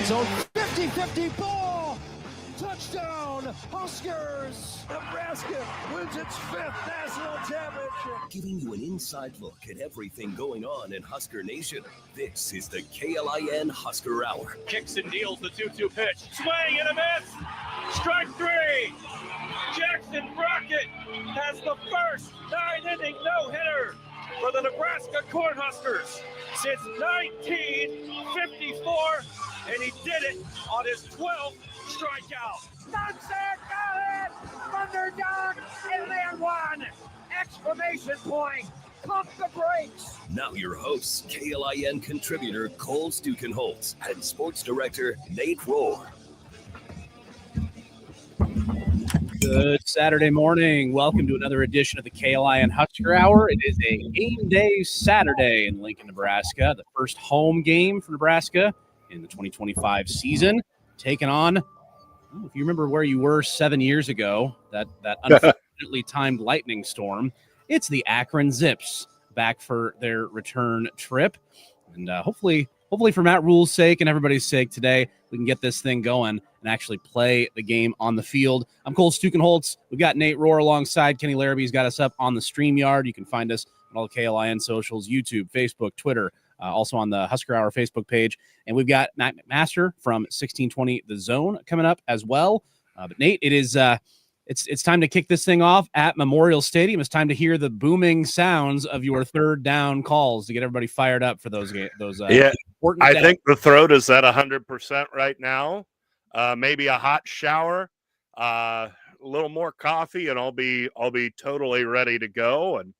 zone. 50-50 ball. Touchdown, Huskers! Nebraska wins its 5th national championship. Giving you an inside look at everything going on in Husker Nation. This is the KLIN Husker Hour. Kicks and deals the 2-2 pitch. Swing and a miss. Strike 3. Jackson Brockett has the first 9-inning no-hitter for the Nebraska Cornhuskers since 1954, and he did it on his 12th strikeout. Sunset got it! Underdog, and then one! Exclamation point! Pump the brakes! Now your hosts, KLIN contributor Cole Stukenholtz and sports director Nate Rohr. Good Saturday morning. Welcome to another edition of the KLIN Husker Hour. It is a game day Saturday in Lincoln, Nebraska. The first home game for Nebraska in the 2025 season. Taking on, if you remember where you were 7 years ago, that unfortunately timed lightning storm, it's the Akron Zips back for their return trip. And hopefully for Matt Rule's sake and everybody's sake today, we can get this thing going and actually play the game on the field. I'm Cole Stukenholtz. We've got Nate Rohr alongside. Kenny Larrabee's got us up on the StreamYard. You can find us on all the KLIN socials, YouTube, Facebook, Twitter, also on the Husker Hour Facebook page. And we've got Matt McMaster from 1620 The Zone coming up as well. But Nate, it is it's time to kick this thing off at Memorial Stadium. It's time to hear the booming sounds of your third down calls to get everybody fired up for those important I think the throat is at 100% right now. Maybe a hot shower, a little more coffee, and I'll be totally ready to go. And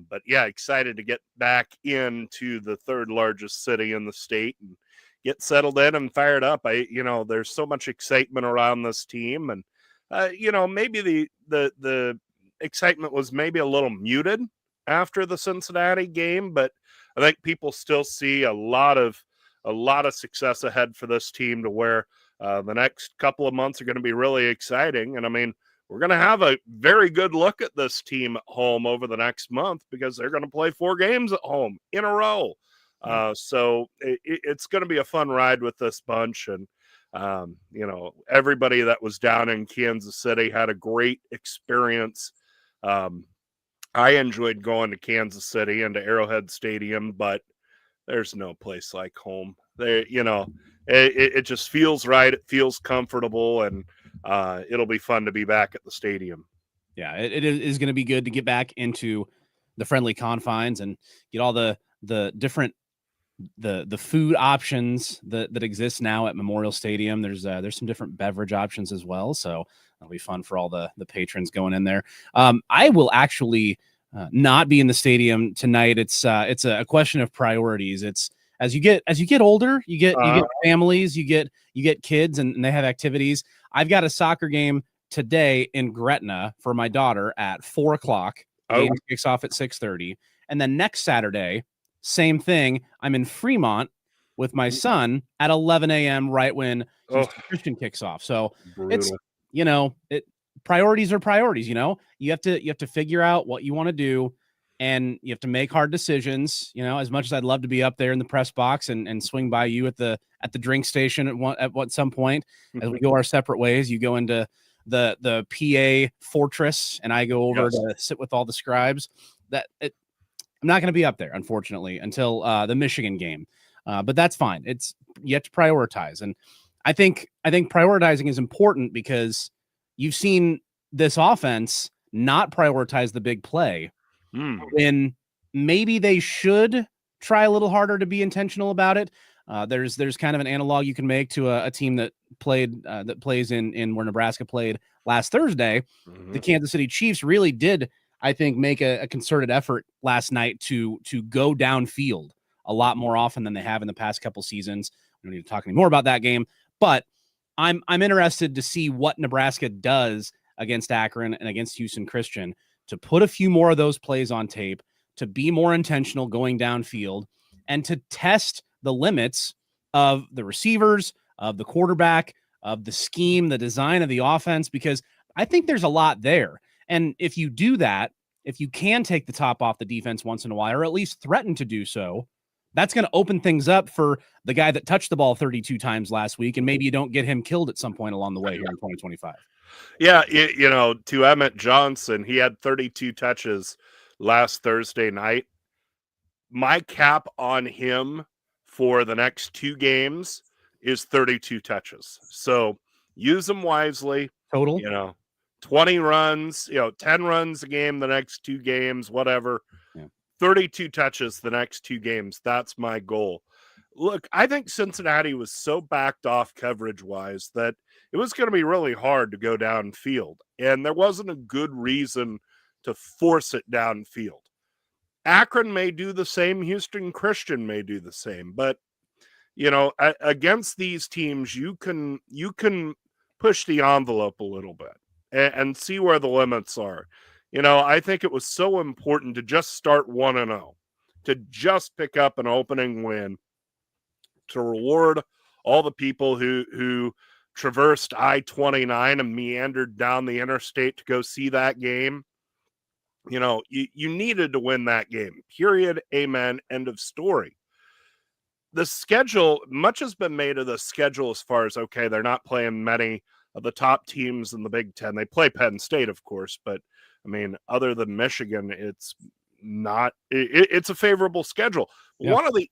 but yeah, excited to get back into the third largest city in the state and get settled in and fired up. There's so much excitement around this team, and maybe the excitement was maybe a little muted after the Cincinnati game, but I think people still see a lot of success ahead for this team to where the next couple of months are going to be really exciting. And I mean, we're going to have a very good look at this team at home over the next month because they're going to play 4 games at home in a row. So it's going to be a fun ride with this bunch. And, everybody that was down in Kansas City had a great experience. I enjoyed going to Kansas City and to Arrowhead Stadium, but there's no place like home. It just feels right. It feels comfortable, and it'll be fun to be back at the stadium. Yeah, it is going to be good to get back into the friendly confines and get all the different the food options that exist now at Memorial Stadium. There's some different beverage options as well, so that'll be fun for all the patrons going in there. I will actually not be in the stadium tonight. It's a question of priorities. It's as you get older, you get families, you get kids, and they have activities. I've got a soccer game today in Gretna for my daughter at 4:00. Game kicks off at 6:30, and then next Saturday, same thing. I'm in Fremont with my son at 11 a.m. right when Christian kicks off. So brutal. It's priorities are priorities. You have to figure out what you want to do, and you have to make hard decisions. As much as I'd love to be up there in the press box and swing by you at the drink station at some point as we go our separate ways. You go into the PA fortress, and I go over to sit with all the scribes. I'm not going to be up there, unfortunately, until the Michigan game. But that's fine. You have to prioritize. And I think prioritizing is important because you've seen this offense not prioritize the big play when maybe they should try a little harder to be intentional about it. There's kind of an analog you can make to a team that plays in where Nebraska played last Thursday. Mm-hmm. The Kansas City Chiefs really did, I think, make a concerted effort last night to go downfield a lot more often than they have in the past couple seasons. We don't need to talk anymore about that game, but I'm interested to see what Nebraska does against Akron and against Houston Christian to put a few more of those plays on tape, to be more intentional going downfield, and to test the limits of the receivers, of the quarterback, of the scheme, the design of the offense, because I think there's a lot there. And if you do that, if you can take the top off the defense once in a while, or at least threaten to do so, that's going to open things up for the guy that touched the ball 32 times last week, and maybe you don't get him killed at some point along the way here in 2025. Yeah, to Emmett Johnson, he had 32 touches last Thursday night. My cap on him for the next 2 games is 32 touches. So use them wisely. Total? 20 runs, 10 runs a game the next 2 games, whatever. Yeah. 32 touches the next 2 games. That's my goal. Look, I think Cincinnati was so backed off coverage-wise that it was going to be really hard to go downfield. And there wasn't a good reason to force it downfield. Akron may do the same. Houston Christian may do the same. But, against these teams, you can push the envelope a little bit and see where the limits are. I think it was so important to just start 1-0, to just pick up an opening win, to reward all the people who traversed I-29 and meandered down the interstate to go see that game. You needed to win that game. Period. Amen. End of story. The schedule, much has been made of the schedule as far as, okay, they're not playing many of the top teams in the Big Ten. They play Penn State, of course, but I mean, other than Michigan, it's not, it's a favorable schedule. Yeah. One of the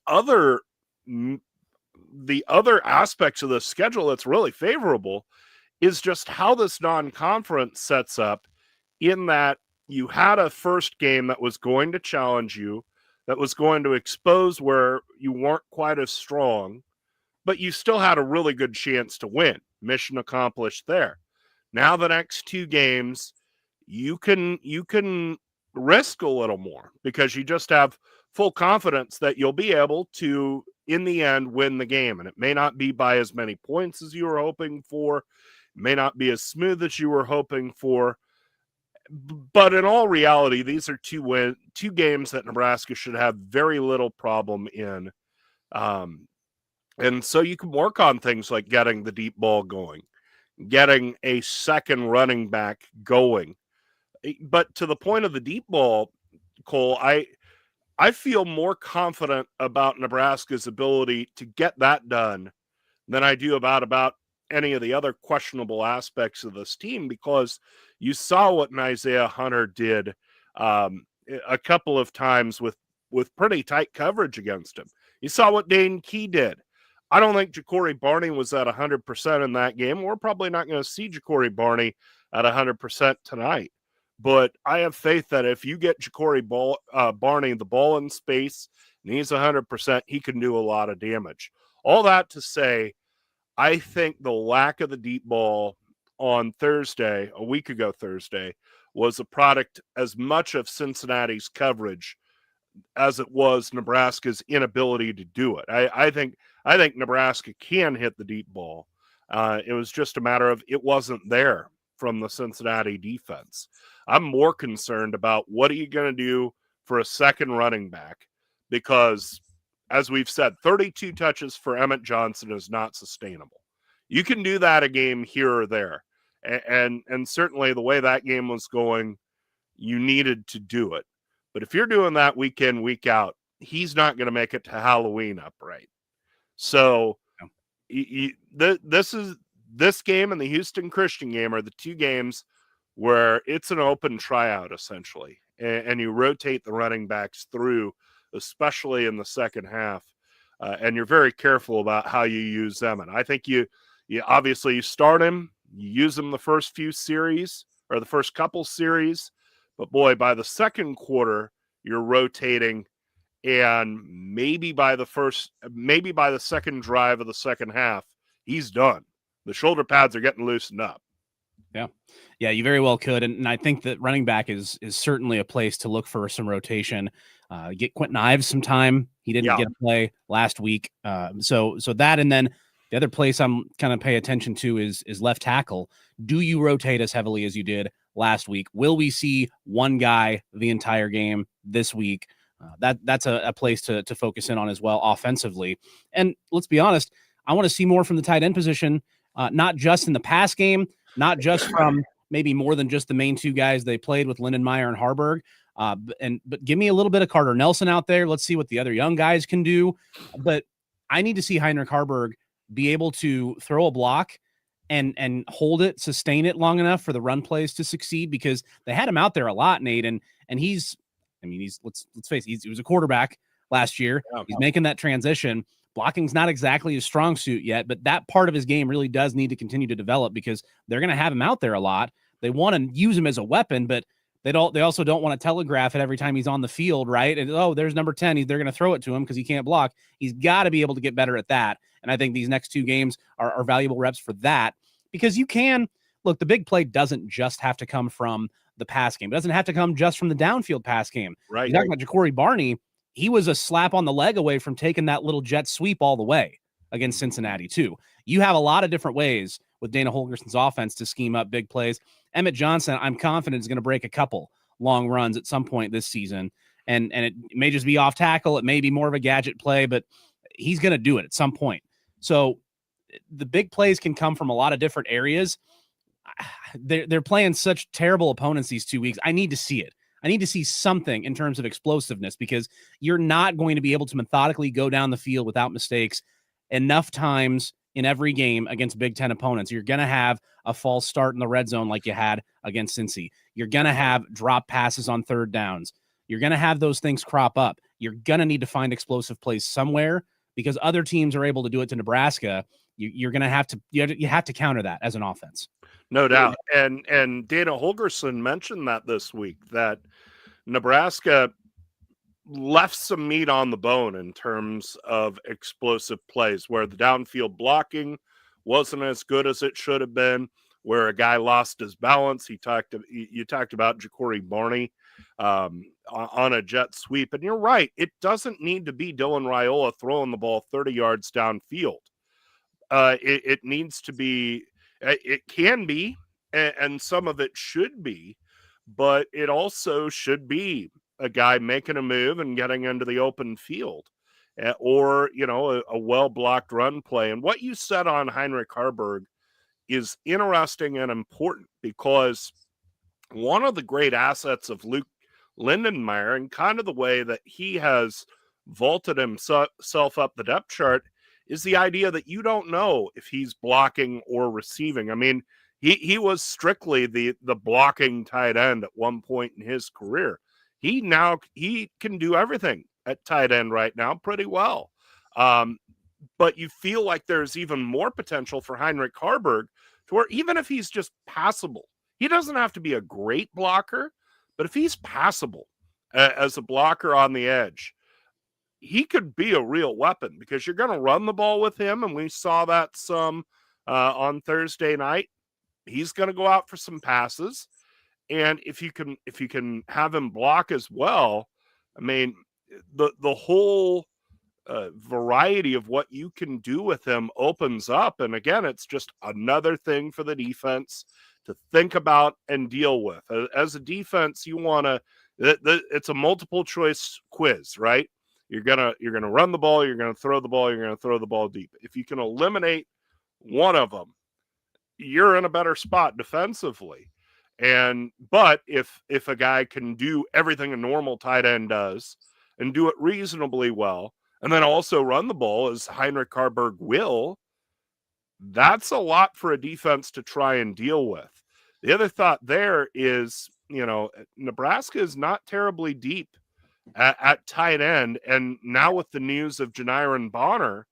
other aspects of the schedule that's really favorable is just how this non-conference sets up, in that you had a first game that was going to challenge you, that was going to expose where you weren't quite as strong, but you still had a really good chance to win. Mission accomplished there. Now the next 2 games, you can risk a little more because you just have full confidence that you'll be able to, in the end, win the game. And it may not be by as many points as you were hoping for. It may not be as smooth as you were hoping for. But in all reality, these are 2 games that Nebraska should have very little problem in. And so you can work on things like getting the deep ball going, getting a second running back going. But to the point of the deep ball, Cole, I feel more confident about Nebraska's ability to get that done than I do about any of the other questionable aspects of this team, because you saw what an Isaiah Hunter did a couple of times with pretty tight coverage against him. You saw what Dane Key did. I don't think Ja'Cory Barney was at 100% in that game. We're probably not going to see Ja'Cory Barney at 100% tonight. But I have faith that if you get Ja'Cory Barney the ball in space and he's 100%, he can do a lot of damage. All that to say, I think the lack of the deep ball on Thursday, a week ago Thursday, was a product as much of Cincinnati's coverage as it was Nebraska's inability to do it. I think Nebraska can hit the deep ball. It was just a matter of it wasn't there from the Cincinnati defense. I'm more concerned about what are you going to do for a second running back, because, as we've said, 32 touches for Emmett Johnson is not sustainable. You can do that a game here or there. And certainly the way that game was going, you needed to do it. But if you're doing that week in, week out, he's not going to make it to Halloween upright. So this game and the Houston Christian game are the 2 games where it's an open tryout, essentially. And you rotate the running backs through, especially in the second half. And you're very careful about how you use them. And I think you obviously you start him, you use him the first few series or the first couple series. But boy, by the second quarter, you're rotating, and maybe by the second drive of the second half, he's done. The shoulder pads are getting loosened up. Yeah, you very well could, and I think that running back is certainly a place to look for some rotation. Get Quentin Ives some time. He didn't get a play last week, so that, and then the other place I'm kind of pay attention to is left tackle. Do you rotate as heavily as you did last week? Will we see one guy the entire game this week? That's a place to focus in on as well offensively. And let's be honest, I want to see more from the tight end position, not just in the pass game, not just from maybe more than just the main 2 guys they played with Lindenmeyer and Harburg. But give me a little bit of Carter Nelson out there. Let's see what the other young guys can do. But I need to see Heinrich Harburg be able to throw a block and hold it, sustain it long enough for the run plays to succeed, because they had him out there a lot, Nate. And he's let's face it, he was a quarterback last year. He's making that transition. Blocking's not exactly his strong suit yet, but that part of his game really does need to continue to develop, because they're going to have him out there a lot. They want to use him as a weapon, but they also don't want to telegraph it every time he's on the field, right? And, oh, there's number 10. They're going to throw it to him because he can't block. He's got to be able to get better at that. And I think these next 2 games are valuable reps for that, because you can look, the big play doesn't just have to come from the pass game. It doesn't have to come just from the downfield pass game. Right. You're talking about Ja'Cory Barney. He was a slap on the leg away from taking that little jet sweep all the way against Cincinnati too. You have a lot of different ways with Dana Holgerson's offense to scheme up big plays. Emmett Johnson, I'm confident, is going to break a couple long runs at some point this season. And it may just be off tackle. It may be more of a gadget play, but he's going to do it at some point. So the big plays can come from a lot of different areas. They're playing such terrible opponents these 2 weeks. I need to see it. I need to see something in terms of explosiveness, because you're not going to be able to methodically go down the field without mistakes enough times in every game against Big Ten opponents. You're going to have a false start in the red zone like you had against Cincy. You're going to have drop passes on third downs. You're going to have those things crop up. You're going to need to find explosive plays somewhere, because other teams are able to do it to Nebraska. You're going to have to, you have to counter that as an offense. No doubt. And Dana Holgerson mentioned that this week, that Nebraska left some meat on the bone in terms of explosive plays, where the downfield blocking wasn't as good as it should have been, where a guy lost his balance. You talked about Ja'Cory Barney on a jet sweep. And you're right. It doesn't need to be Dylan Raiola throwing the ball 30 yards downfield. It needs to be, it can be, and some of it should be, but it also should be a guy making a move and getting into the open field, or, a well-blocked run play. And what you said on Heinrich Harburg is interesting and important, because one of the great assets of Luke Lindenmeyer, and kind of the way that he has vaulted himself up the depth chart, is the idea that you don't know if he's blocking or receiving. I mean, he was strictly the blocking tight end at one point in his career. He can do everything at tight end right now pretty well. But you feel like there's even more potential for Heinrich Harburg, to where even if he's just passable, he doesn't have to be a great blocker, but if he's passable as a blocker on the edge, he could be a real weapon, because you're going to run the ball with him. And we saw that some on Thursday night. He's going to go out for some passes. And if you can have him block as well, I mean, the whole variety of what you can do with him opens up. And again, it's just another thing for the defense to think about and deal with. As a defense, you want to, it's a multiple choice quiz, right? You're gonna run the ball, you're gonna throw the ball, you're gonna throw the ball deep. If you can eliminate one of them, you're in a better spot defensively. But if a guy can do everything a normal tight end does and do it reasonably well, and then also run the ball as Heinrich Harburg will, that's a lot for a defense to try and deal with. The other thought there is, Nebraska is not terribly deep at tight end. And now with the news of Janiron Bonner,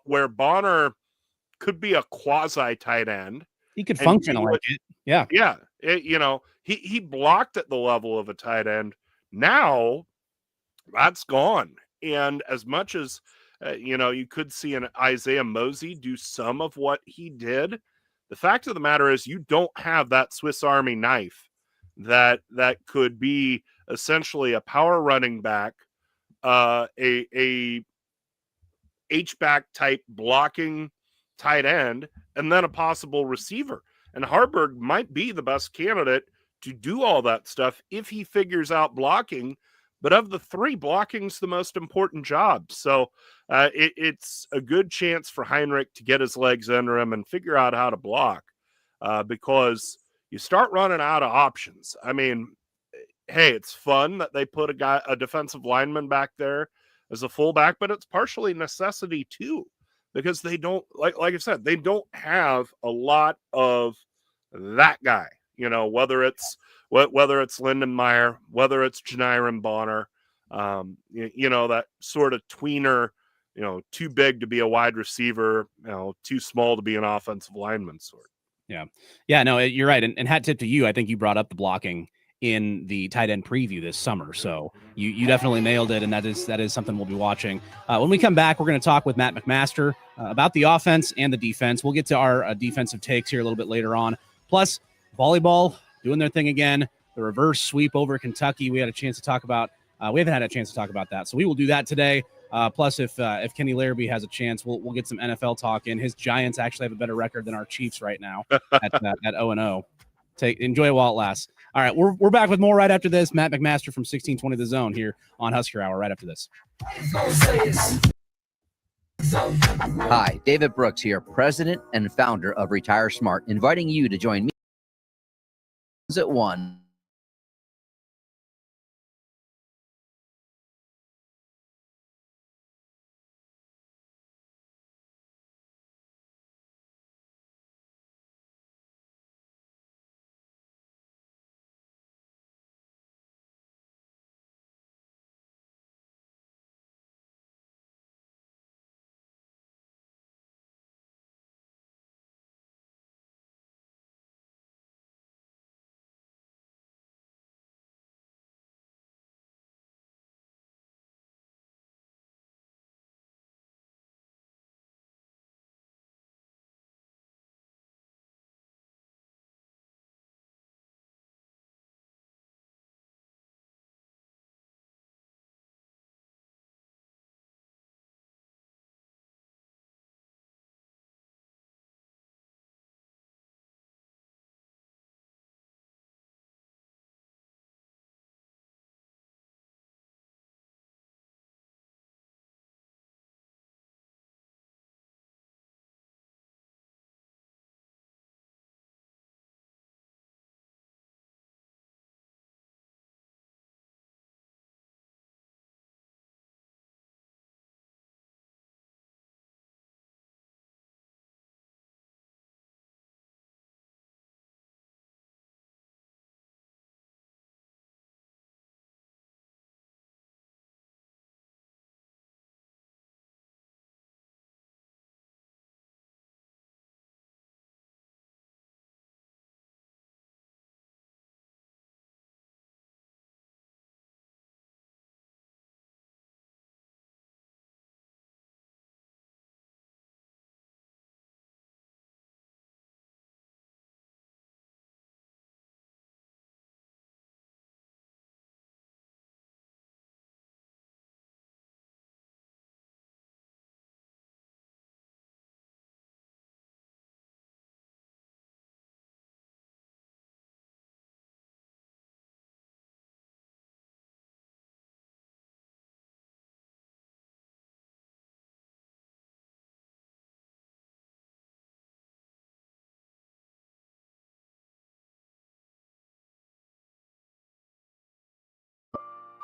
where Bonner could be a quasi tight end. He could function like it. Yeah. Yeah. He blocked at the level of a tight end. Now that's gone. And as much as, you could see an Isaiah Mosey do some of what he did, the fact of the matter is you don't have that Swiss Army knife that could be essentially a power running back, a H-back type blocking tight end, and then a possible receiver. And Harburg might be the best candidate to do all that stuff if he figures out blocking. But of the three, blocking's the most important job. So it's a good chance for Heinrich to get his legs under him and figure out how to block, because you start running out of options. I mean, hey, it's fun that they put a defensive lineman back there as a fullback, but it's partially necessity too, because they don't, like I said, they don't have a lot of that guy, whether it's Lindenmeyer, whether it's Janiron Bonner, that sort of tweener, too big to be a wide receiver, too small to be an offensive lineman sort. Yeah, no, you're right. And hat tip to you. I think you brought up the blocking in the tight end preview this summer. So you definitely nailed it. And that is something we'll be watching. When we come back, we're going to talk with Matt McMaster about the offense and the defense. We'll get to our defensive takes here a little bit later on. Plus, volleyball doing their thing again. The reverse sweep over Kentucky. We had a chance to talk about. We haven't had a chance to talk about that. So we will do that today. Plus, if Kenny Larrabee has a chance, we'll get some NFL talk in. His Giants actually have a better record than our Chiefs right now at 0-0. Enjoy it while it lasts. All right, we're back with more right after this. Matt McMaster from 1620 The Zone here on Husker Hour right after this. Hi, David Brooks here, president and founder of Retire Smart, inviting you to join me at 1.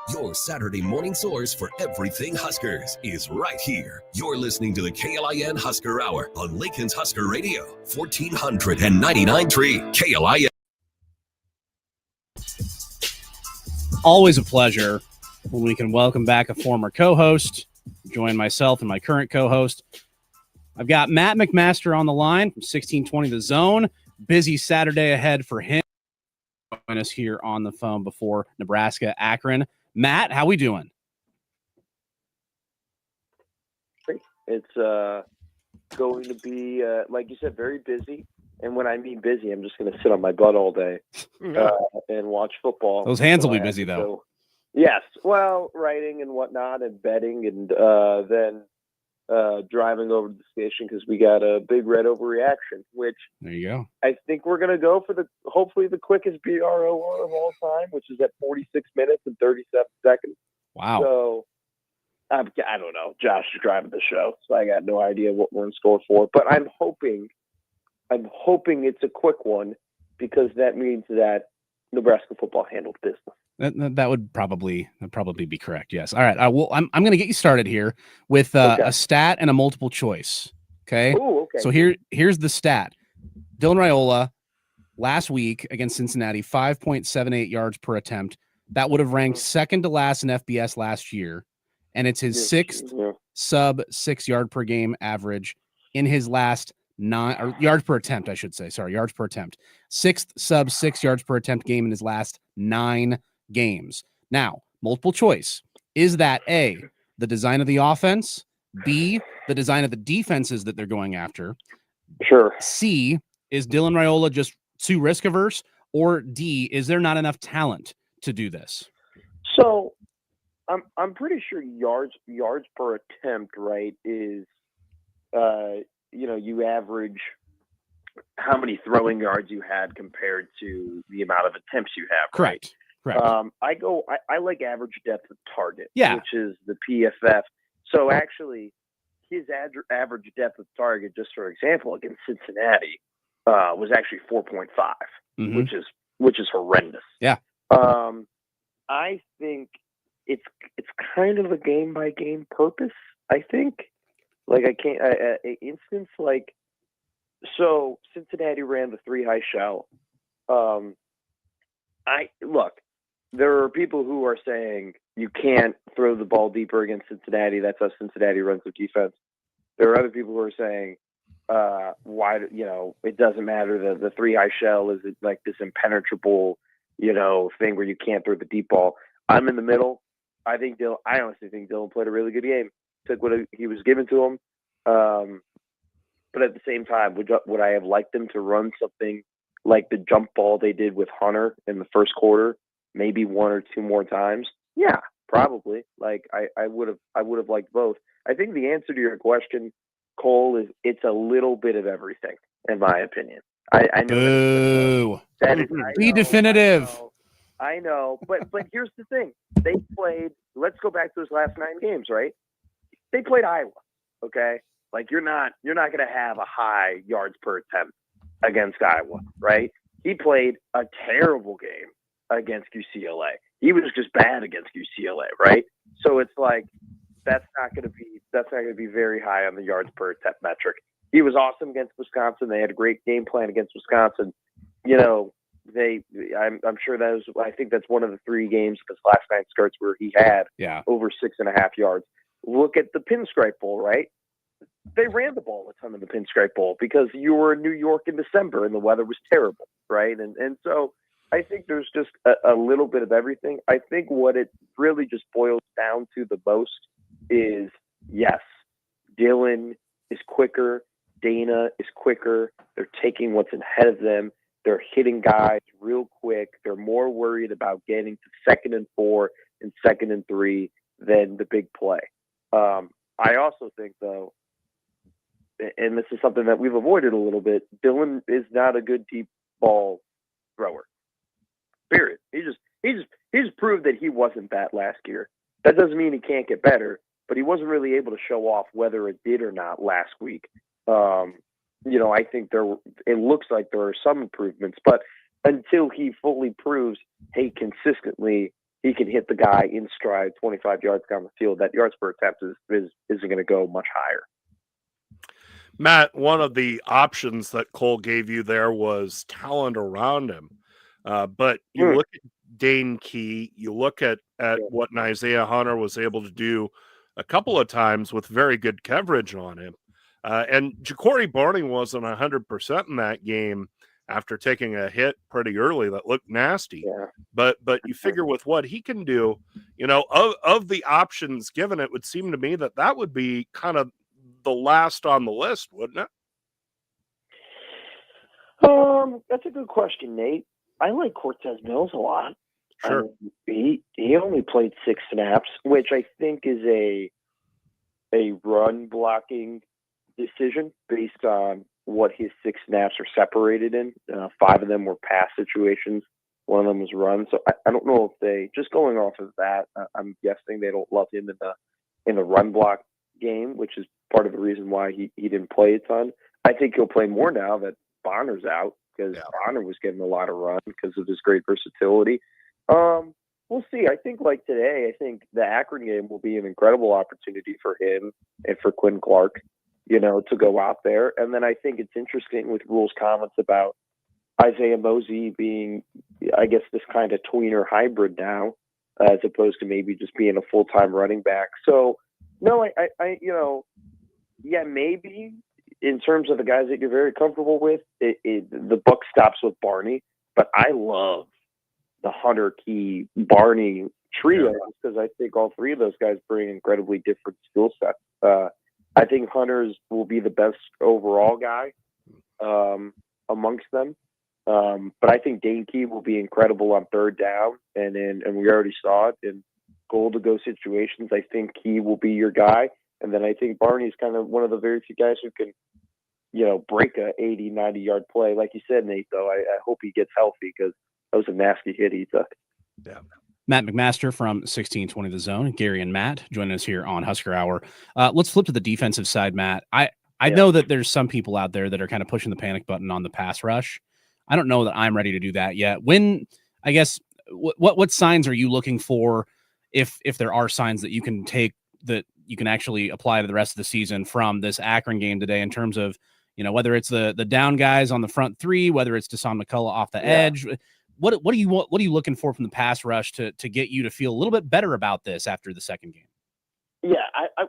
Your Saturday morning source for everything Huskers is right here. You're listening to the KLIN Husker Hour on Lincoln's Husker Radio, 1499.3 KLIN. Always a pleasure when we can welcome back a former co-host, join myself and my current co-host. I've got Matt McMaster on the line from 1620 The Zone. Busy Saturday ahead for him. Join us here on the phone before Nebraska Akron. Matt, how we doing? It's going to be, like you said, very busy. And when I mean busy, I'm just going to sit on my butt all day and watch football. Those hands will be busy, though. Yes. Well, writing and whatnot and betting and then driving over to the station because we got a big red overreaction, which there you go. I think we're going to go for hopefully the quickest BROR of all time, which is at 46 minutes and 37 seconds. Wow. So I don't know. Josh is driving the show, so I got no idea what we're in score for. But I'm hoping it's a quick one because that means that Nebraska football handled business. That would probably be correct. Yes. All right. I'm going to get you started here with a stat and a multiple choice. Okay. Ooh, okay. So here's the stat. Dylan Raiola last week against Cincinnati, 5.78 yards per attempt. That would have ranked second to last in FBS last year, and it's his sixth sub 6 yard per game average in his last yards per attempt, I should say. Sorry, yards per attempt. Sixth sub 6 yards per attempt game in his last 9 games. Now, multiple choice. Is that A, the design of the offense? B, the design of the defenses that they're going after? Sure. C, is Dylan Raiola just too risk averse? Or D, is there not enough talent to do this? So I'm pretty sure yards per attempt, right, is you average how many throwing yards you had compared to the amount of attempts you have. Correct. Right? I like average depth of target, which is the PFF. So actually, his average depth of target, just for example, against Cincinnati, was actually 4.5, which is horrendous. Yeah. I think it's kind of a game by game purpose. I think, like instance like, so Cincinnati ran the 3 high shell. There are people who are saying you can't throw the ball deeper against Cincinnati. That's how Cincinnati runs their defense. There are other people who are saying, why, it doesn't matter. The 3 high shell is like this impenetrable, thing where you can't throw the deep ball. I'm in the middle. I honestly think Dylan played a really good game. Took what he was given to him. But at the same time, would I have liked them to run something like the jump ball they did with Hunter in the first quarter, maybe 1 or 2 more times? Yeah, probably. Like I would have liked both. I think the answer to your question, Cole, is it's a little bit of everything, in my opinion. I know that is be definitive. I know, but here's the thing: they played. Let's go back to those last 9 games, right? They played Iowa. Okay, like you're not going to have a high yards per attempt against Iowa, right? He played a terrible game against UCLA. He was just bad against UCLA, right? So it's like that's not going to be very high on the yards per attempt metric. He was awesome against Wisconsin. They had a great game plan against Wisconsin. I'm sure I think that's one of the 3 games because last night starts where he had over 6.5 yards. Look at the Pinstripe Bowl, right? They ran the ball a ton in the Pinstripe Bowl because you were in New York in December and the weather was terrible, right? And so I think there's just a little bit of everything. I think what it really just boils down to the most is, yes, Dylan is quicker. Dana is quicker. They're taking what's ahead of them. They're hitting guys real quick. They're more worried about getting to 2nd and 4 and 2nd and 3 than the big play. I also think, though, and this is something that we've avoided a little bit, Dylan is not a good deep ball thrower. Period. He just proved that he wasn't that last year. That doesn't mean he can't get better, but he wasn't really able to show off whether it did or not last week. I think it looks like there are some improvements, but until he fully proves, hey, consistently he can hit the guy in stride 25 yards down the field, that yards per attempt isn't going to go much higher. Matt, one of the options that Cole gave you there was talent around him. But you look at Dane Key, you look at what Isaiah Hunter was able to do a couple of times with very good coverage on him. And Ja'Cory Barney wasn't 100% in that game after taking a hit pretty early that looked nasty. Yeah. But you figure with what he can do, of the options given, it would seem to me that would be kind of the last on the list, wouldn't it? That's a good question, Nate. I like Cortez Mills a lot. Sure. He only played 6 snaps, which I think is a run blocking decision based on what his 6 snaps are separated in. 5 of them were pass situations. 1 of them was run. So I don't know if they, just going off of that, I'm guessing they don't love him in the run block game, which is part of the reason why he didn't play a ton. I think he'll play more now that Bonner's out, because Bonner was getting a lot of run because of his great versatility. we'll see. I think like today, I think the Akron game will be an incredible opportunity for him and for Quinn Clark, to go out there. And then I think it's interesting with Rule's comments about Isaiah Mosey being, I guess, this kind of tweener hybrid now, as opposed to maybe just being a full-time running back. So, no, maybe in terms of the guys that you're very comfortable with, the buck stops with Barney. But I love the Hunter, Key, Barney trio because I think all three of those guys bring incredibly different skill sets. I think Hunter's will be the best overall guy amongst them. But I think Dane Key will be incredible on third down, and we already saw it in goal-to-go situations. I think Key will be your guy, and then I think Barney's kind of one of the very few guys who can, break a 80, 90-yard play. Like you said, Nate, though, I hope he gets healthy because that was a nasty hit he took. Yeah. Matt McMaster from 1620 The Zone, Gary and Matt joining us here on Husker Hour. Let's flip to the defensive side, Matt. I know that there's some people out there that are kind of pushing the panic button on the pass rush. I don't know that I'm ready to do that yet. What signs are you looking for if there are signs that you can take that you can actually apply to the rest of the season from this Akron game today in terms of, whether it's the down guys on the front three, whether it's Deshaun McCullough off the edge, what are you looking for from the pass rush to get you to feel a little bit better about this after the second game? Yeah. I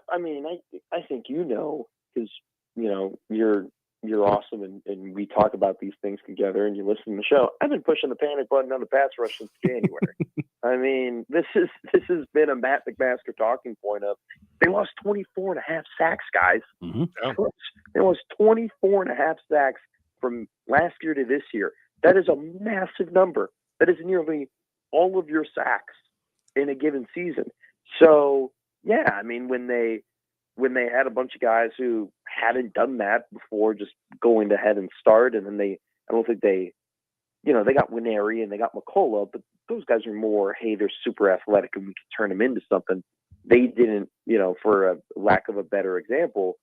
think, because, you're awesome and we talk about these things together and you listen to the show. I've been pushing the panic button on the pass rush since January. I mean, this has been a Matt McMaster talking point of they lost 24 and a half sacks, guys. Mm-hmm. Yeah. They lost 24 and a half sacks from last year to this year. That is a massive number. That is nearly all of your sacks in a given season. So, yeah, I mean, when they had a bunch of guys who hadn't done that before, just going ahead and start, and then they got Winery and they got McCullough, but those guys are more, hey, they're super athletic and we can turn them into something. They didn't, for a lack of a better example,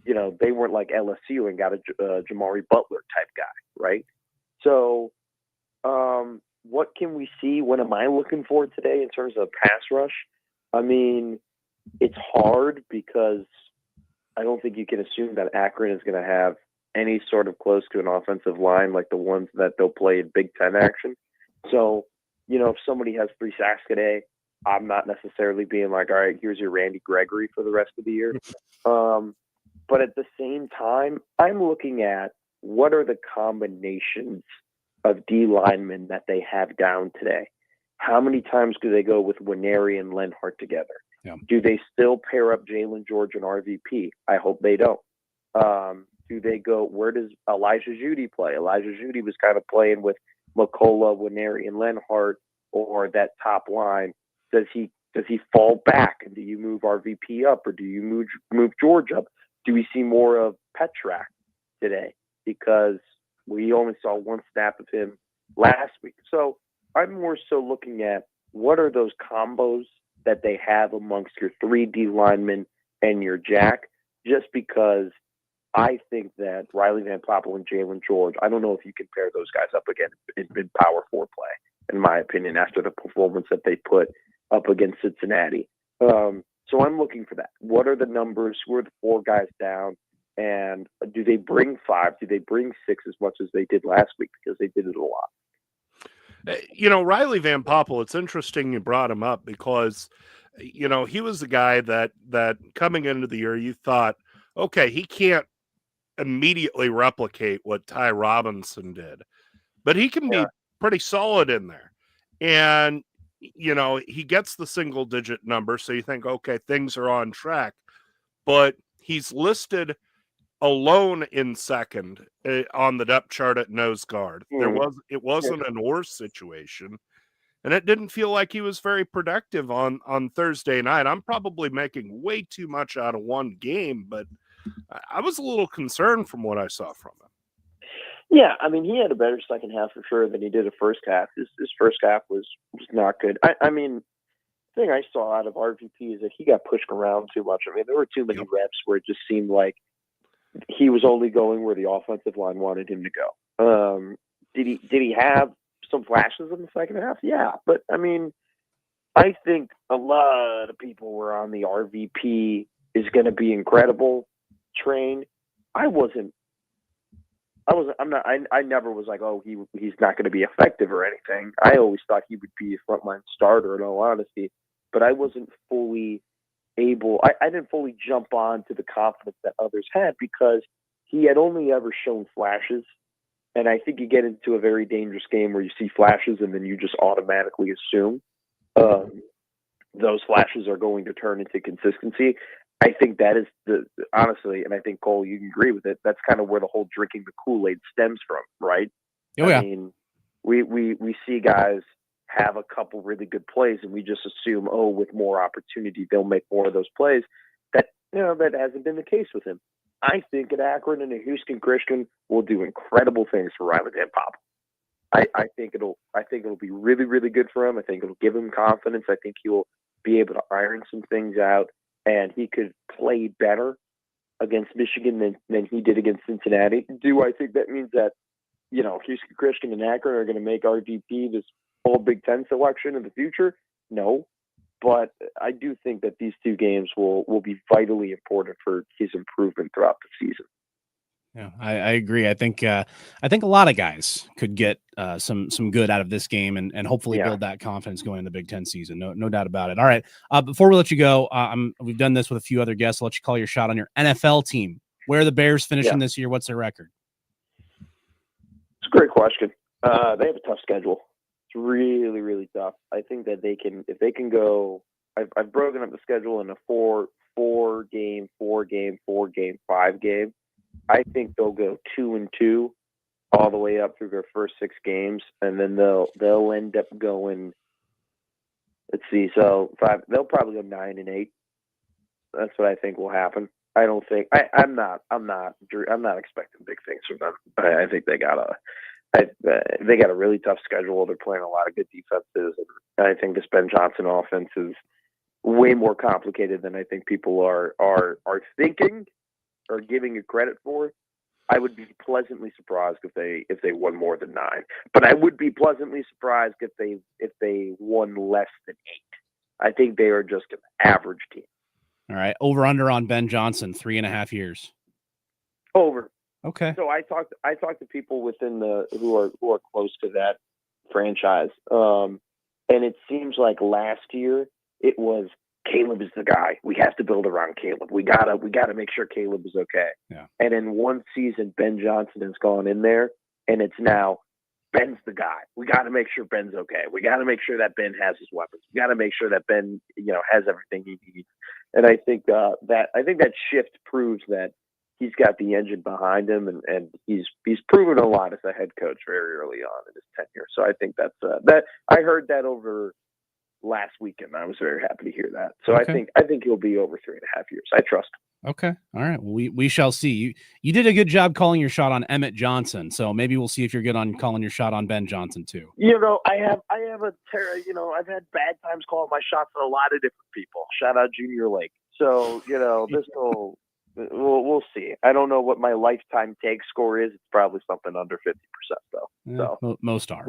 they weren't like LSU and got a Jamari Butler type guy, right? So, what can we see? What am I looking for today in terms of pass rush? I mean, it's hard because I don't think you can assume that Akron is going to have any sort of close to an offensive line like the ones that they'll play in Big Ten action. So, if somebody has 3 sacks today, I'm not necessarily being like, all right, here's your Randy Gregory for the rest of the year. But at the same time, I'm looking at what are the combinations of D linemen that they have down today. How many times do they go with Winery and Lenhart together? Yeah. Do they still pair up Jalen George and RVP? I hope they don't. Do they go, where does Elijah Judy play? Elijah Judy was kind of playing with McCullough, Winery, and Lenhart, or that top line. Does he fall back, and do you move RVP up, or do you move George up? Do we see more of Petrak today? Because we only saw one snap of him last week. So I'm more so looking at what are those combos that they have amongst your 3D linemen and your jack, just because I think that Riley Van Poppel and Jalen George, I don't know if you can pair those guys up again in Power 4 play, in my opinion, after the performance that they put up against Cincinnati. So I'm looking for that. What are the numbers? Who are the 4 guys down? And do they bring 5? Do they bring 6 as much as they did last week? Because they did it a lot. Riley Van Poppel, it's interesting you brought him up because, he was the guy that coming into the year, you thought, okay, he can't immediately replicate what Ty Robinson did, but he can be pretty solid in there. And, he gets the single digit number. So you think, okay, things are on track, but he's listed alone in second on the depth chart at nose guard. It wasn't an or situation, and it didn't feel like he was very productive on Thursday night. I'm probably making way too much out of one game, but I was a little concerned from what I saw from him. Yeah, I mean, he had a better second half for sure than he did the first half. His first half was not good. I mean, the thing I saw out of RVP is that he got pushed around too much. I mean, there were too many reps where it just seemed like he was only going where the offensive line wanted him to go. Did he have some flashes in the second half? Yeah, but I mean, I think a lot of people were on the RVP is going to be incredible train. I never was like, oh, he's not going to be effective or anything. I always thought he would be a frontline starter, in all honesty. But I wasn't fully able. I didn't fully jump on to the confidence that others had because he had only ever shown flashes. And I think you get into a very dangerous game where you see flashes and then you just automatically assume those flashes are going to turn into consistency. I think that is honestly, and I think Cole, you can agree with it. That's kind of where the whole drinking the Kool-Aid stems from, right? Oh, yeah. I mean, we see guys have a couple really good plays, and we just assume, oh, with more opportunity, they'll make more of those plays. That hasn't been the case with him. I think at Akron and at Houston Christian will do incredible things for Riley Van Pop. I think it'll be really, really good for him. I think it'll give him confidence. I think he'll be able to iron some things out, and he could play better against Michigan than he did against Cincinnati. Do I think that means that, Houston Christian and Akron are going to make RVP this whole Big Ten selection in the future? No. But I do think that these two games will be vitally important for his improvement throughout the season. Yeah, I agree. I think a lot of guys could get some good out of this game and hopefully build that confidence going into the Big Ten season. No doubt about it. All right. Before we let you go, we've done this with a few other guests. I'll let you call your shot on your NFL team. Where are the Bears finishing this year? What's their record? It's a great question. They have a tough schedule. It's really, really tough. I think that if they can go. I've broken up the schedule in a four game, 5 game. I think they'll go 2-2 all the way up through their first 6 games, and then they'll end up going. Let's see, so 5. They'll probably go 9-8. That's what I think will happen. I don't think I'm not expecting big things from them. I think they got a really tough schedule. They're playing a lot of good defenses, and I think this Ben Johnson offense is way more complicated than I think people are thinking or giving it credit for. I would be pleasantly surprised if they won more than 9, but I would be pleasantly surprised if they won less than 8. I think they are just an average team. All right, over under on Ben Johnson, 3.5 years. Over. Okay. So I talked to people within who are close to that franchise, and it seems like last year it was Caleb is the guy. We have to build around Caleb. We gotta make sure Caleb is okay. Yeah. And in one season, Ben Johnson has gone in there, and it's now Ben's the guy. We got to make sure Ben's okay. We got to make sure that Ben has his weapons. We got to make sure that Ben, has everything he needs. And I think that shift proves that he's got the engine behind him, and he's proven a lot as a head coach very early on in his tenure. So I think that's that. I heard that over last weekend. I was very happy to hear that. So okay. I think he'll be over 3.5 years. I trust him. Okay. All right. Well, we shall see. You did a good job calling your shot on Emmett Johnson. So maybe we'll see if you're good on calling your shot on Ben Johnson too. I have I've had bad times calling my shots on a lot of different people. Shout out Junior Lake. So, this will we'll see. I don't know what my lifetime take score is. It's probably something under 50% though. So most are.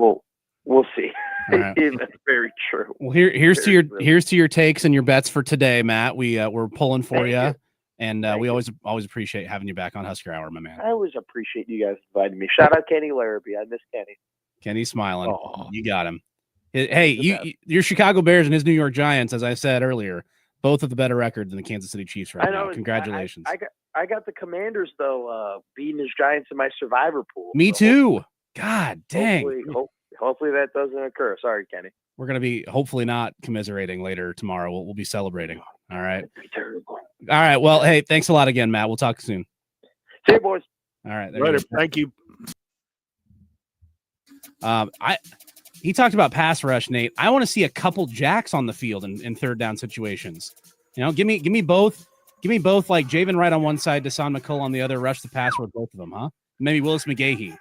We'll see. Right. That's very true. Well, here's to your takes and your bets for today, Matt. We're pulling for you. And we always appreciate having you back on Husker Hour, my man. I always appreciate you guys inviting me. Shout out Kenny Larrabee. I miss Kenny. Kenny's smiling. Oh. You got him. Hey, your Chicago Bears and his New York Giants, as I said earlier, both have the better record than the Kansas City Chiefs right now. Congratulations. I got the Commanders, though, beating his Giants in my survivor pool. Me too. God dang. Hopefully that doesn't occur. Sorry, Kenny. We're going to be hopefully not commiserating later tomorrow. We'll be celebrating. All right. That'd be terrible. All right. Well, hey, thanks a lot again, Matt. We'll talk soon. See you, boys. All right. Later. Thank you. He talked about pass rush, Nate. I want to see a couple jacks on the field in third down situations. Give me both. Give me both, like Javen Wright on one side, Deshaun McCull on the other, rush the pass with both of them, huh? Maybe Willis McGahee.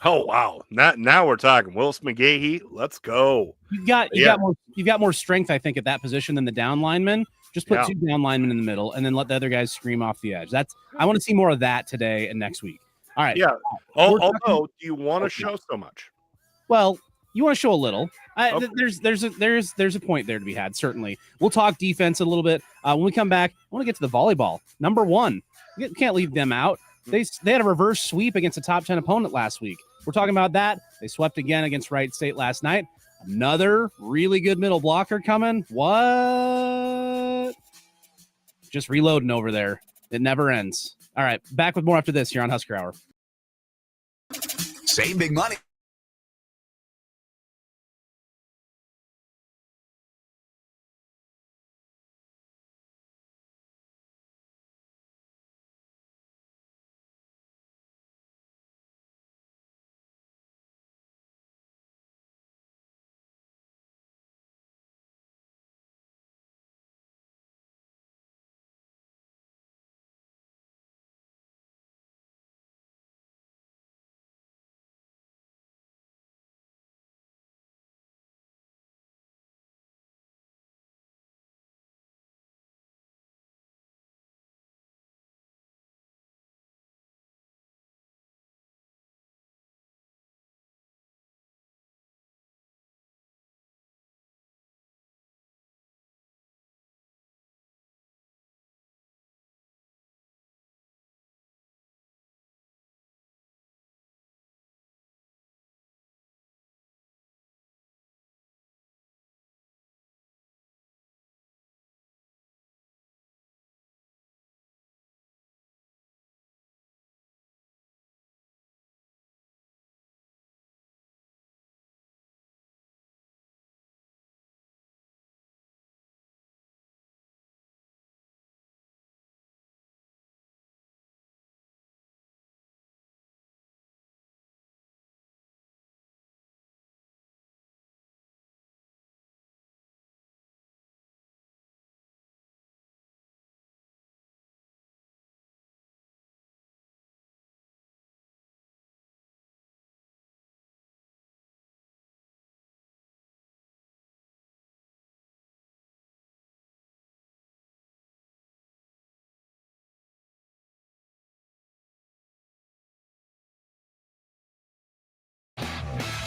Oh wow! Now we're talking Willis McGahee. Let's go. You've got more strength, I think, at that position than the down linemen. Just put 2 down linemen in the middle, and then let the other guys scream off the edge. I want to see more of that today and next week. All right. Yeah. Although, do you want to show so much? Well, You want to show a little. Okay. There's a point there to be had. Certainly, we'll talk defense a little bit when we come back. I want to get to the volleyball. Number one, you can't leave them out. They had a reverse sweep against a top 10 opponent last week. We're talking about that. They swept again against Wright State last night. Another really good middle blocker coming. What? Just reloading over there. It never ends. All right, back with more after this here on Husker Hour. Save big money.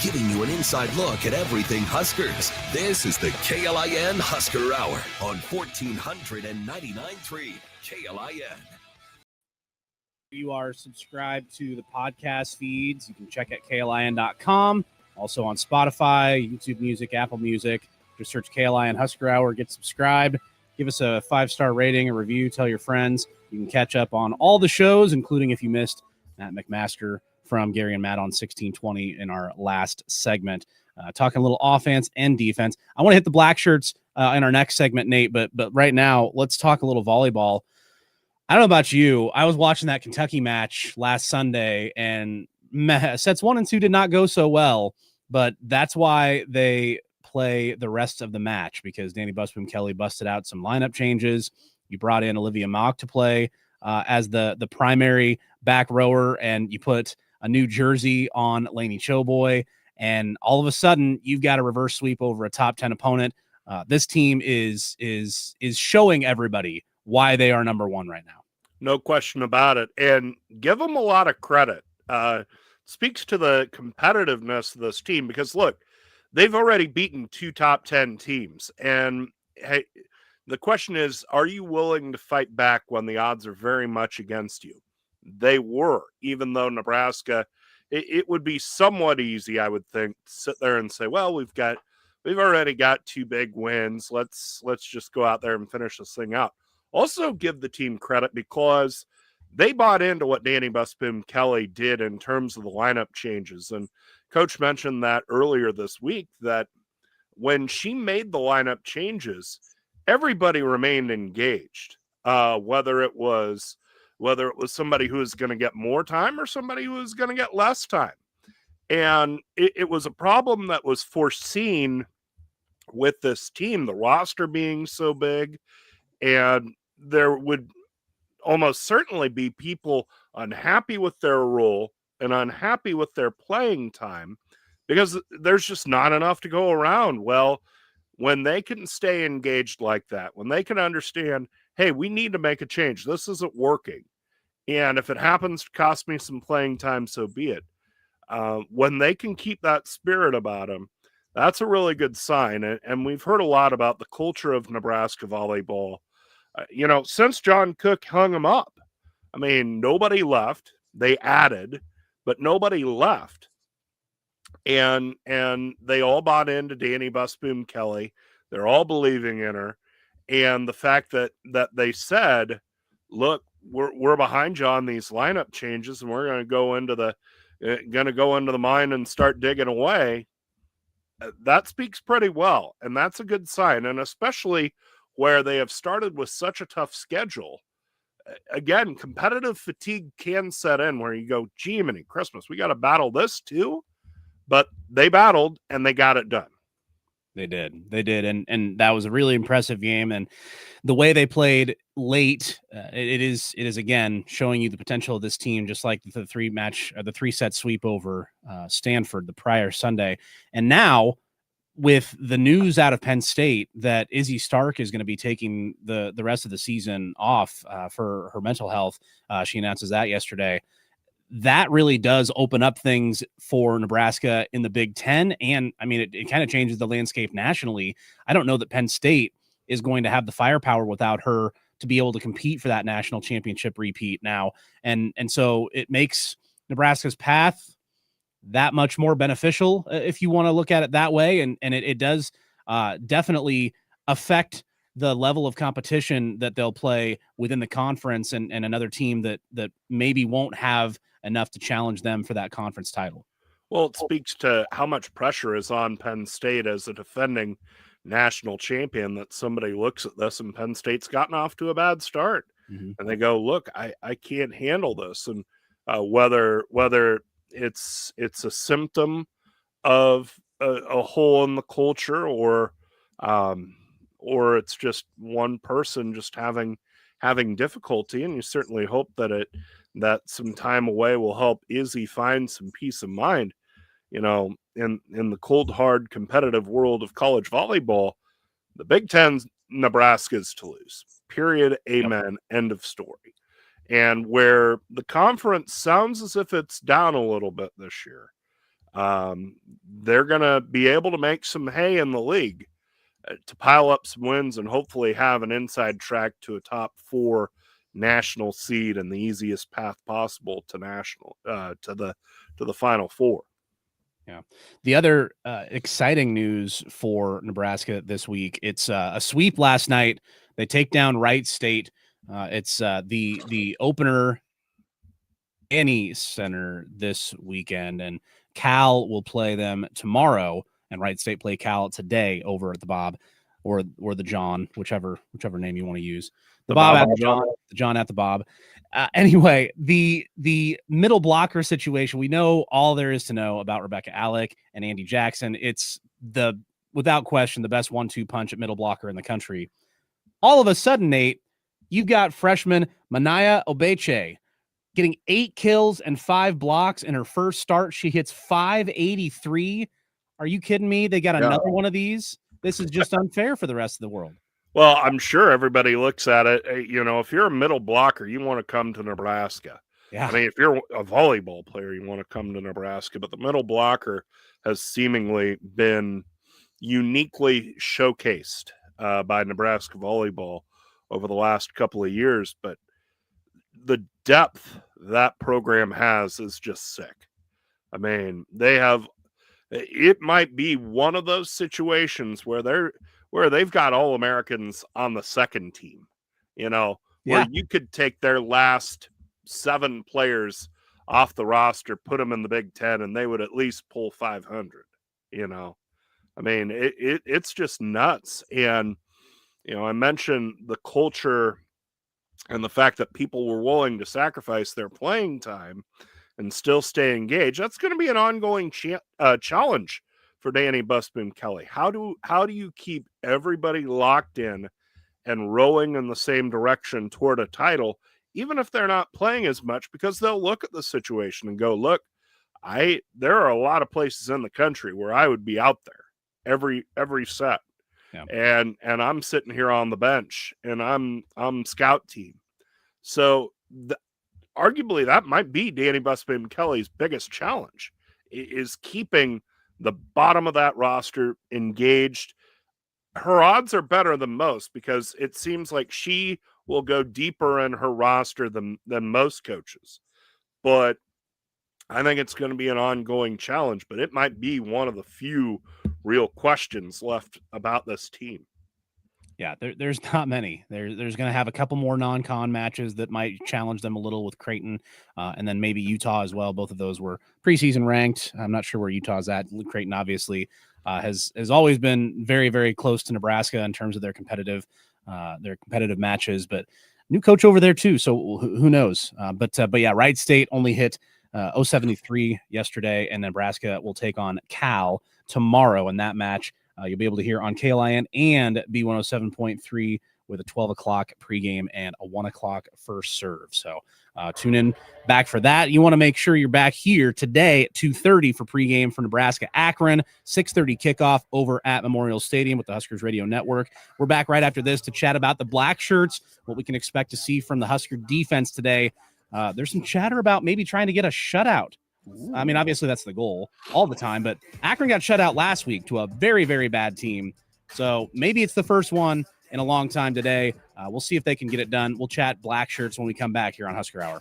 Giving you an inside look at everything Huskers. This is the KLIN Husker Hour on 1499.3 KLIN. You are subscribed to the podcast feeds. You can check at KLIN.com. Also on Spotify, YouTube Music, Apple Music. Just search KLIN Husker Hour. Get subscribed. Give us a 5-star rating, a review. Tell your friends. You can catch up on all the shows, including if you missed Matt McMaster from Gary and Matt on 1620 in our last segment, talking a little offense and defense. I want to hit the black shirts in our next segment, Nate, but right now let's talk a little volleyball. I don't know about you. I was watching that Kentucky match last Sunday, and sets 1 and 2 did not go so well, but that's why they play the rest of the match, because Danny Busboom Kelly busted out some lineup changes. You brought in Olivia Mock to play as the primary back rower, and you put a new jersey on Lainey Choboy, and all of a sudden you've got a reverse sweep over a top 10 opponent. This team is showing everybody why they are number one right now. No question about it. And give them a lot of credit. Speaks to the competitiveness of this team, because look, they've already beaten 2 top 10 teams. And hey, the question is, are you willing to fight back when the odds are very much against you? They were, even though Nebraska, it would be somewhat easy, I would think, to sit there and say, well, we've already got 2 big wins. Let's just go out there and finish this thing out. Also give the team credit, because they bought into what Danny Busboom Kelly did in terms of the lineup changes. And Coach mentioned that earlier this week, that when she made the lineup changes, everybody remained engaged, whether it was somebody who was going to get more time or somebody who was going to get less time. And it was a problem that was foreseen with this team, the roster being so big, and there would almost certainly be people unhappy with their role and unhappy with their playing time, because there's just not enough to go around. Well, when they can stay engaged like that, when they can understand, hey, we need to make a change, this isn't working, and if it happens to cost me some playing time, so be it. When they can keep that spirit about them, That's a really good sign. And we've heard a lot about the culture of Nebraska volleyball. Since John Cook hung them up, I mean, nobody left. They added, but nobody left. And they all bought into Danny Busboom Kelly. They're all believing in her. And the fact that they said, look, we're behind you on these lineup changes, and we're going to go into the mine and start digging away. That speaks pretty well, and that's a good sign. And especially where they have started with such a tough schedule. Again, competitive fatigue can set in where you go, gee, many Christmas, we got to battle this too. But they battled and they got it done. They did. And that was a really impressive game. And the way they played late, it is again showing you the potential of this team, just like the 3-set sweep over Stanford the prior Sunday. And now with the news out of Penn State that Izzy Stark is going to be taking the rest of the season off for her mental health, she announces that yesterday. That really does open up things for Nebraska in the Big Ten. And I mean, it kind of changes the landscape nationally. I don't know that Penn State is going to have the firepower without her to be able to compete for that national championship repeat now. And so it makes Nebraska's path that much more beneficial, if you want to look at it that way. And it does definitely affect the level of competition that they'll play within the conference and another team that maybe won't have enough to challenge them for that conference title. Well, it speaks to how much pressure is on Penn State as a defending national champion, that somebody looks at this and Penn State's gotten off to a bad start. Mm-hmm. And they go, look, I can't handle this. And whether it's a symptom of a hole in the culture or it's just one person just having difficulty. And you certainly hope that some time away will help Izzy find some peace of mind. In the cold, hard, competitive world of college volleyball, the Big Ten's Nebraska's to lose. Period. Amen. Yep. End of story. And where the conference sounds as if it's down a little bit this year, they're going to be able to make some hay in the league to pile up some wins and hopefully have an inside track to a top 4 national seed and the easiest path possible to national to the Final Four. Yeah. The other exciting news for Nebraska this week, it's a sweep last night. They take down Wright State. It's the opener Annie Center this weekend, and Cal will play them tomorrow, and Wright State play Cal today over at the Bob or the John, whichever name you want to use. The Bob at the John, the John at the Bob. Anyway, the middle blocker situation, we know all there is to know about Rebecca Alec and Andy Jackson. It's without question, the best 1-2 punch at middle blocker in the country. All of a sudden, Nate, you've got freshman Manaya Obeche getting 8 kills and 5 blocks in her first start. She hits 583. Are you kidding me? They got another one of these? This is just unfair for the rest of the world. Well, I'm sure everybody looks at it. If you're a middle blocker, you want to come to Nebraska. Yeah. I mean, if you're a volleyball player, you want to come to Nebraska. But the middle blocker has seemingly been uniquely showcased by Nebraska Volleyball over the last couple of years. But the depth that program has is just sick. I mean, it might be one of those situations where they've got all Americans on the second team, where you could take their last 7 players off the roster, put them in the Big Ten, and they would at least pull 500, I mean, it's just nuts. And, I mentioned the culture and the fact that people were willing to sacrifice their playing time and still stay engaged. That's going to be an ongoing challenge for Danny Busboom Kelly. How do you keep everybody locked in and rowing in the same direction toward a title, even if they're not playing as much, because they'll look at the situation and go, look, there are a lot of places in the country where I would be out there every set. Yeah. And I'm sitting here on the bench and I'm scout team. So arguably that might be Danny Busboom Kelly's biggest challenge, is keeping the bottom of that roster engaged. Her odds are better than most because it seems like she will go deeper in her roster than most coaches. But I think it's going to be an ongoing challenge, but it might be one of the few real questions left about this team. Yeah, there's not many. There's going to have a couple more non-con matches that might challenge them a little with Creighton, and then maybe Utah as well. Both of those were preseason ranked. I'm not sure where Utah's at. Creighton obviously has always been very, very close to Nebraska in terms of their competitive matches, but new coach over there too. So who knows? But yeah, Wright State only hit 073 yesterday, and Nebraska will take on Cal tomorrow in that match. You'll be able to hear on KLIN and B107.3 with a 12 o'clock pregame and a 1 o'clock first serve. So tune in back for that. You want to make sure you're back here today at 2:30 for pregame for Nebraska Akron, 6:30 kickoff over at Memorial Stadium with the Huskers Radio Network. We're back right after this to chat about the Black Shirts, what we can expect to see from the Husker defense today. There's some chatter about maybe trying to get a shutout. I mean, obviously that's the goal all the time, but Akron got shut out last week to a very, very bad team. So maybe it's the first one in a long time today. We'll see if they can get it done. We'll chat Black Shirts when we come back here on Husker Hour.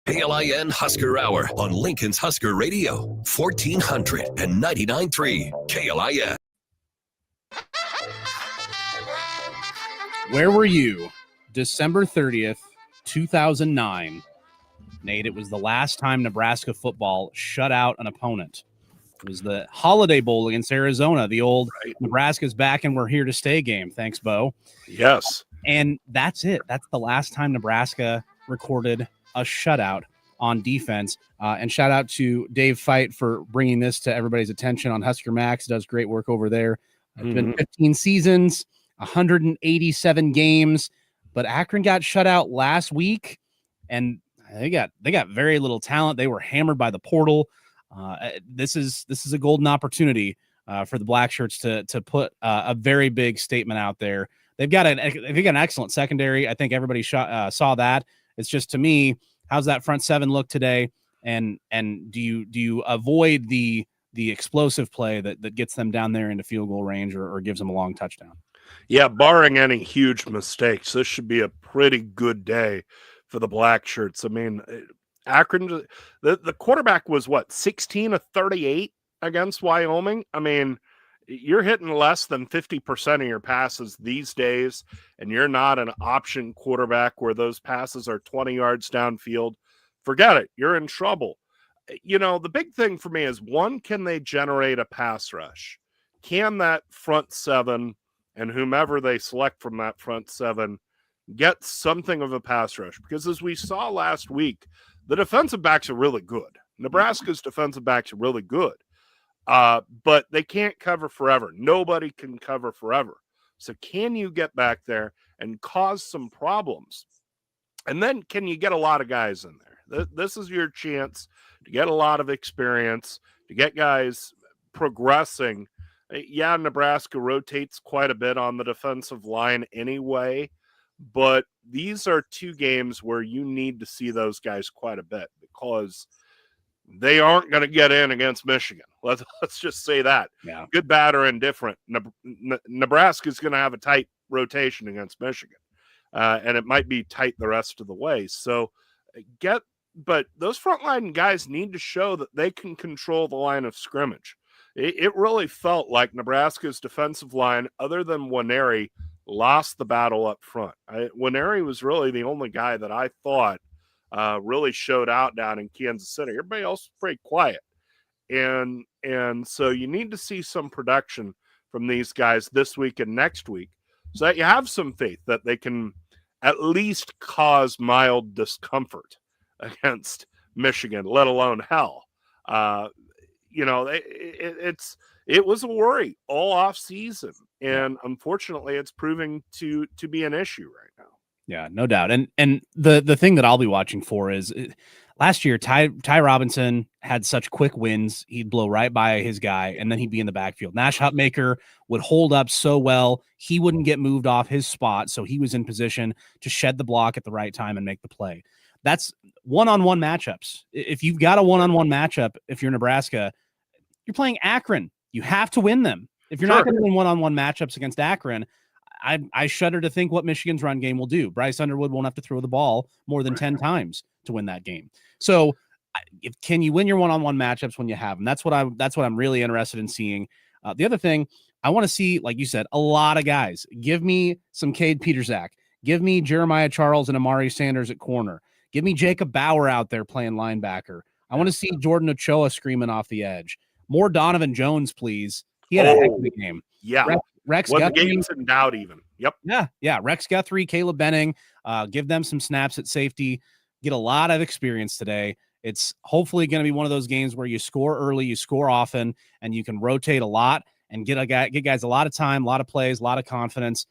KLIN Husker Hour on Lincoln's Husker Radio, 1499.3 KLIN. Where were you December 30th, 2009? Nate, it was the last time Nebraska football shut out an opponent. It was the Holiday Bowl against Arizona, the old Nebraska's back and we're here to stay game. Thanks, Bo. Yes. And that's it. That's the last time Nebraska recorded a shutout on defense. And shout out to Dave Fight for bringing this to everybody's attention on Husker Max. Does great work over there. It's been 15 seasons, 187 games, but Akron got shut out last week, and they got very little talent. They were hammered by the portal. This is a golden opportunity for the Black Shirts to put a very big statement out there. They've got an excellent secondary. I think everybody saw that. It's just, to me, how's that front seven look today? And do you avoid the explosive play that gets them down there into field goal range or gives them a long touchdown? Yeah, barring any huge mistakes, this should be a pretty good day for the Black Shirts. I mean, Akron, the quarterback was 16 of 38 against Wyoming. I mean, you're hitting less than 50% of your passes these days, and you're not an option quarterback where those passes are 20 yards downfield forget it. You're in trouble. The big thing for me is, one, can they generate a pass rush? Can that front seven and whomever they select from that front seven get something of a pass rush? Because as we saw last week, the defensive backs are really good. Nebraska's defensive backs are really good. But they can't cover forever. Nobody can cover forever. So can you get back there and cause some problems? And then can you get a lot of guys in there? This is your chance to get a lot of experience, to get guys progressing. Yeah, Nebraska rotates quite a bit on the defensive line anyway, but these are two games where you need to see those guys quite a bit, because they aren't going to get in against Michigan. Let's just say that. Yeah. Good, bad, or indifferent. Nebraska is going to have a tight rotation against Michigan, and it might be tight the rest of the way. So but those frontline guys need to show that they can control the line of scrimmage. It really felt like Nebraska's defensive line, other than Waneri, lost the battle up front. Waneri was really the only guy that I thought really showed out down in Kansas City. Everybody else was pretty quiet. And so you need to see some production from these guys this week and next week, so that you have some faith that they can at least cause mild discomfort against Michigan, let alone hell. It was a worry all off season, and unfortunately it's proving to be an issue right now. Yeah, no doubt. And the thing that I'll be watching for is, last year, Ty Robinson had such quick wins. He'd blow right by his guy, and then he'd be in the backfield. Nash Hutmaker would hold up so well. He wouldn't get moved off his spot, so he was in position to shed the block at the right time and make the play. That's one-on-one matchups. If you've got a one-on-one matchup, if you're Nebraska, you're playing Akron. You have to win them. If you're not going to win one-on-one matchups against Akron, I shudder to think what Michigan's run game will do. Bryce Underwood won't have to throw the ball more than 10 times to win that game. So can you win your one-on-one matchups when you have them? That's what I'm really interested in seeing. The other thing, I want to see, like you said, a lot of guys. Give me some Cade Peterzak. Give me Jeremiah Charles and Amari Sanders at corner. Give me Jacob Bauer out there playing linebacker. I want to see Jordan Ochoa screaming off the edge. More Donovan Jones, please. He had a heck of a game. Yeah. Rex Guthrie. Guthrie. Game's in doubt even. Yep. Yeah. Rex Guthrie, Caleb Benning, give them some snaps at safety. Get a lot of experience today. It's hopefully going to be one of those games where you score early, you score often, and you can rotate a lot and get guys a lot of time, a lot of plays, a lot of confidence,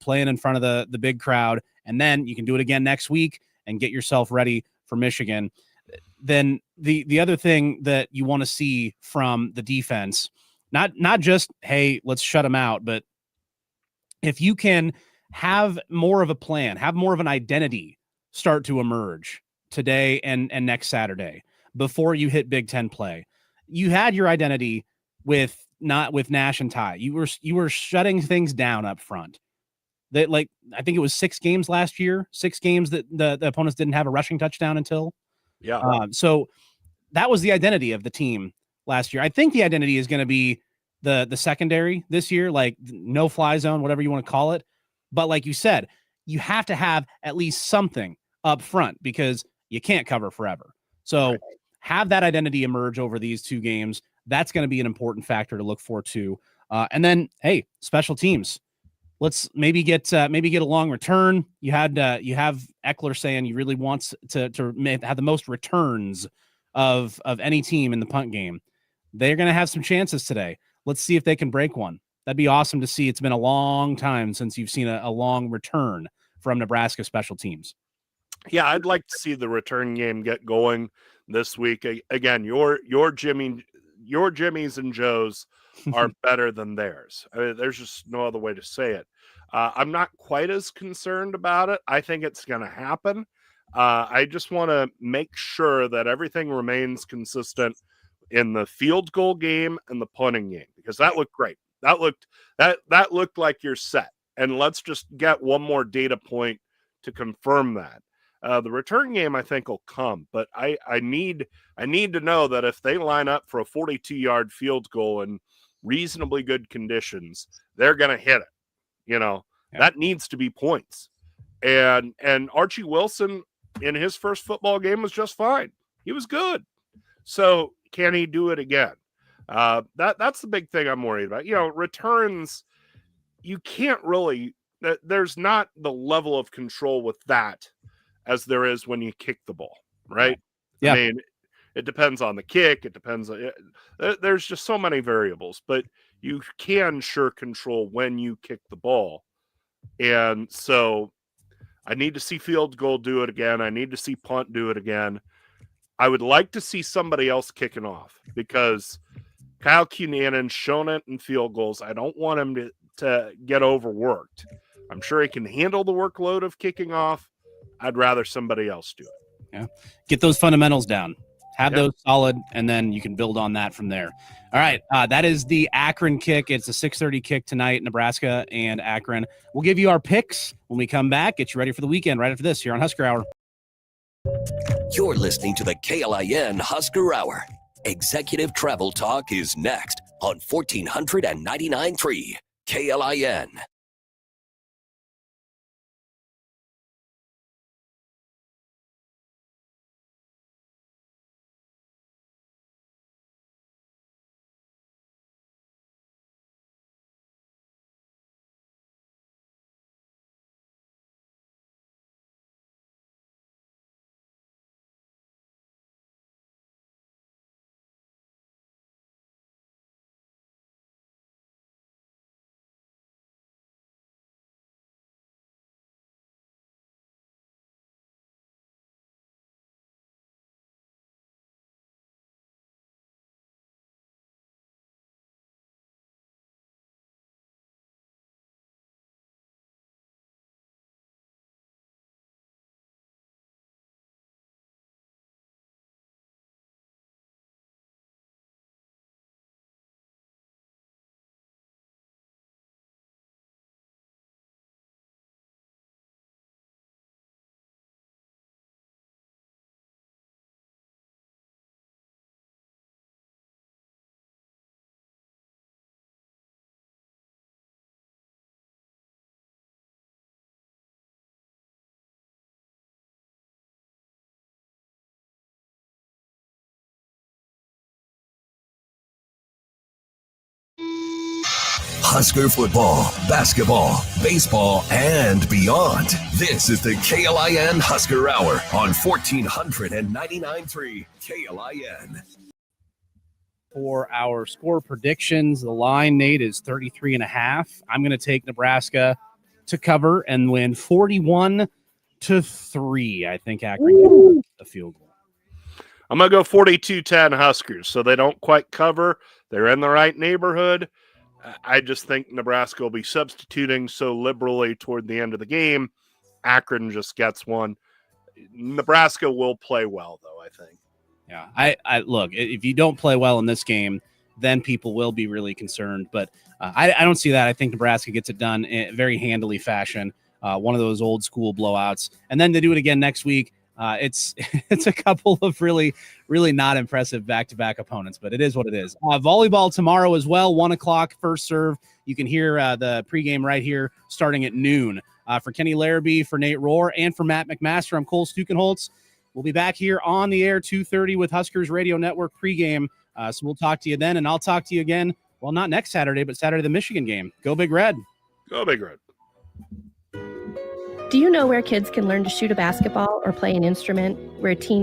playing in front of the big crowd. And then you can do it again next week and get yourself ready for Michigan. Then the other thing that you want to see from the defense, not just, hey, let's shut them out, but if you can have more of a plan, have more of an identity start to emerge today and next Saturday before you hit Big Ten play. You had your identity with Nash and Ty. You were shutting things down up front. That, like, I think it was 6 games last year, 6 games that the opponents didn't have a rushing touchdown until. Yeah. So that was the identity of the team last year. I think the identity is going to be the secondary this year, like no fly zone, whatever you want to call it. But like you said, you have to have at least something up front because you can't cover forever. So have that identity emerge over these 2 games. That's going to be an important factor to look for too. And then, hey, special teams. Let's maybe get a long return. You have Eckler saying he really wants to have the most returns of any team in the punt game. They're going to have some chances today. Let's see if they can break one. That'd be awesome to see. It's been a long time since you've seen a long return from Nebraska special teams. Yeah, I'd like to see the return game get going this week. Again, your Jimmys and Joes are better than theirs. I mean, there's just no other way to say it. I'm not quite as concerned about it. I think it's going to happen. I just want to make sure that everything remains consistent in the field goal game and the punting game, because that looked great. That looked like you're set. And let's just get one more data point to confirm that. The return game, I think, will come, but I need to know that if they line up for a 42-yard field goal in reasonably good conditions, they're going to hit it. That needs to be points. And Archie Wilson, in his first football game was just fine. He was good. So can he do it again? That's the big thing I'm worried about. Returns, you can't really, there's not the level of control with that as there is when you kick the ball, right? Yeah. I mean, it depends on the kick. It depends on, there's just so many variables, but you can sure control when you kick the ball. And so I need to see field goal do it again. I need to see punt do it again. I would like to see somebody else kicking off because Kyle Cunanan's shown it in field goals. I don't want him to get overworked. I'm sure he can handle the workload of kicking off. I'd rather somebody else do it. Yeah. Get those fundamentals down. Have those solid, and then you can build on that from there. All right, that is the Akron kick. It's a 6:30 kick tonight, Nebraska and Akron. We'll give you our picks when we come back. Get you ready for the weekend right after this here on Husker Hour. You're listening to the KLIN Husker Hour. Executive Travel Talk is next on 1499.3 KLIN. Husker football, basketball, baseball, and beyond. This is the KLIN Husker Hour on 1499.3 KLIN. For our score predictions, the line, Nate, is 33.5. I'm going to take Nebraska to cover and win 41-3. I think Akron gets a field goal. I'm going to go 42-10 Huskers, so they don't quite cover. They're in the right neighborhood. I just think Nebraska will be substituting so liberally toward the end of the game. Akron just gets one. Nebraska will play well, though, I think. Yeah, I look, if you don't play well in this game, then people will be really concerned. But I don't see that. I think Nebraska gets it done in very handily fashion, one of those old school blowouts. And then they do it again next week. It's a couple of really, really not impressive back-to-back opponents, but it is what it is. Volleyball tomorrow as well, 1 o'clock, first serve. You can hear the pregame right here starting at noon. For Kenny Larrabee, for Nate Rohr, and for Matt McMaster, I'm Cole Stukenholtz. We'll be back here on the air 2:30 with Huskers Radio Network pregame. So we'll talk to you then, and I'll talk to you again, well, not next Saturday, but Saturday the Michigan game. Go Big Red. Go Big Red. Do you know where kids can learn to shoot a basketball or play an instrument, where teenagers